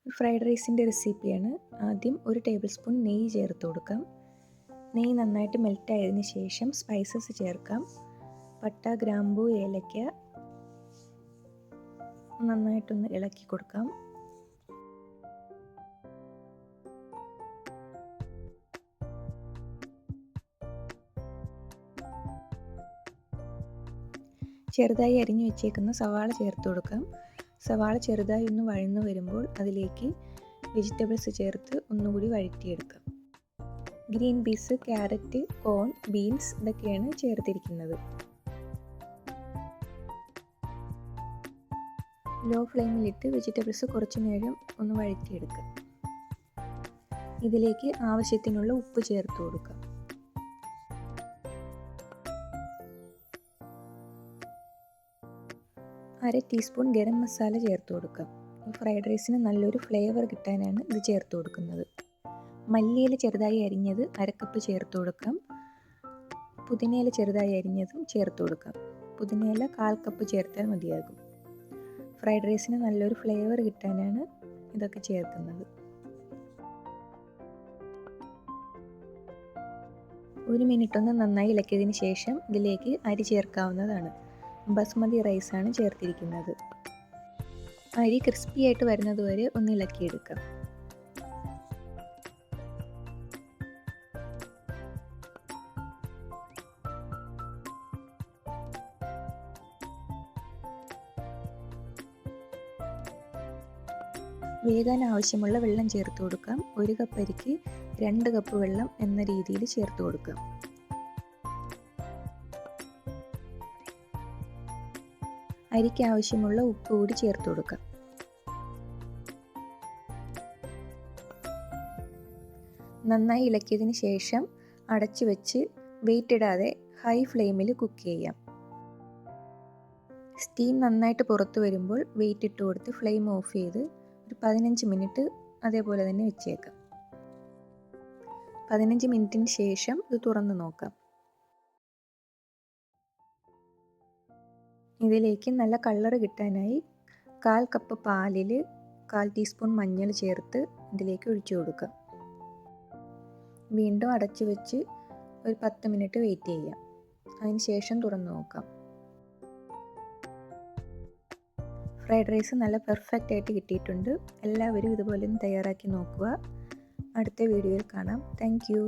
Fried റൈസിൻ്റെ റെസിപ്പിയാണ്. ആദ്യം 1 ടേബിൾ സ്പൂൺ നെയ്യ് ചേർത്ത് കൊടുക്കാം. നെയ്യ് നന്നായിട്ട് മെൽറ്റായതിന് ശേഷം സ്പൈസസ് ചേർക്കാം. പട്ട, ഗ്രാമ്പൂ, ഏലക്ക നന്നായിട്ടൊന്ന് ഇളക്കി കൊടുക്കാം. ചെറുതായി അരിഞ്ഞു വെച്ചേക്കുന്ന സവാള ചേർത്ത് കൊടുക്കാം. സവാള ചെറുതായി ഒന്ന് വഴന്നു വരുമ്പോൾ അതിലേക്ക് വെജിറ്റബിൾസ് ചേർത്ത് ഒന്നുകൂടി വഴറ്റിയെടുക്കാം. ഗ്രീൻ പീസ്, ക്യാരറ്റ്, കോൺ, ബീൻസ് ഇതൊക്കെയാണ് ചേർത്തിരിക്കുന്നത്. ലോ ഫ്ലെയിമിലിട്ട് വെജിറ്റബിൾസ് കുറച്ചു നേരം ഒന്ന് വഴറ്റിയെടുക്കാം. ഇതിലേക്ക് ആവശ്യത്തിനുള്ള ഉപ്പ് ചേർത്ത് കൊടുക്കാം. അര ടീസ്പൂൺ ഗരം മസാല ചേർത്ത് കൊടുക്കാം. ഫ്രൈഡ് റൈസിന് നല്ലൊരു ഫ്ലേവർ കിട്ടാനാണ് ഇത് ചേർത്ത് കൊടുക്കുന്നത്. മല്ലിയില ചെറുതായി അരിഞ്ഞത് അരക്കപ്പ് ചേർത്ത് കൊടുക്കാം. പുതിനയില ചെറുതായി അരിഞ്ഞതും ചേർത്ത് കൊടുക്കാം. പുതിനയില 1/4 കപ്പ് ചേർത്താൽ മതിയാകും. ഫ്രൈഡ് റൈസിന് നല്ലൊരു ഫ്ലേവർ കിട്ടാനാണ് ഇതൊക്കെ ചേർക്കുന്നത്. 1 മിനിറ്റ് ഒന്ന് നന്നായി ഇളക്കിയതിന് ശേഷം ഇതിലേക്ക് അരി ചേർക്കാവുന്നതാണ്. ബസ്മതി റൈസാണ് ചേർത്തിരിക്കുന്നത്. അരി ക്രിസ്പി ആയിട്ട് വരുന്നത് വരെ ഒന്ന് ഇളക്കിയെടുക്കാം. വേകാൻ ആവശ്യമുള്ള വെള്ളം ചേർത്ത് കൊടുക്കാം. 1 കപ്പ് അരിക്ക് 2 കപ്പ് വെള്ളം എന്ന രീതിയിൽ ചേർത്ത് കൊടുക്കാം. അരിക്ക് ആവശ്യമുള്ള ഉപ്പ് കൂടി ചേർത്ത് കൊടുക്കാം. നന്നായി ഇളക്കിയതിന് ശേഷം അടച്ചു വെച്ച് വെയിറ്റ് ഇടാതെ ഹൈ ഫ്ലെയിമിൽ കുക്ക് ചെയ്യാം. സ്റ്റീം നന്നായിട്ട് പുറത്തു വരുമ്പോൾ വെയിറ്റ് ഇട്ട് കൊടുത്ത് ഫ്ലെയിം ഓഫ് ചെയ്ത് ഒരു 15 മിനിറ്റ് അതേപോലെ തന്നെ വെച്ചേക്കാം. 15 മിനിറ്റിന് ശേഷം ഇത് തുറന്ന് നോക്കാം. ഇതിലേക്ക് നല്ല കളർ കിട്ടാനായി 1/4 കപ്പ് പാലിൽ 1/4 ടീസ്പൂൺ മഞ്ഞൾ ചേർത്ത് ഇതിലേക്ക് ഒഴിച്ചു കൊടുക്കാം. വീണ്ടും അടച്ചു വെച്ച് ഒരു 10 മിനിറ്റ് വെയിറ്റ് ചെയ്യാം. അതിന് ശേഷം തുറന്ന് നോക്കാം. ഫ്രൈഡ് റൈസ് നല്ല പെർഫെക്റ്റ് ആയിട്ട് കിട്ടിയിട്ടുണ്ട്. എല്ലാവരും ഇതുപോലെ ഒന്ന് തയ്യാറാക്കി നോക്കുക. അടുത്ത വീഡിയോയിൽ കാണാം. Thank you.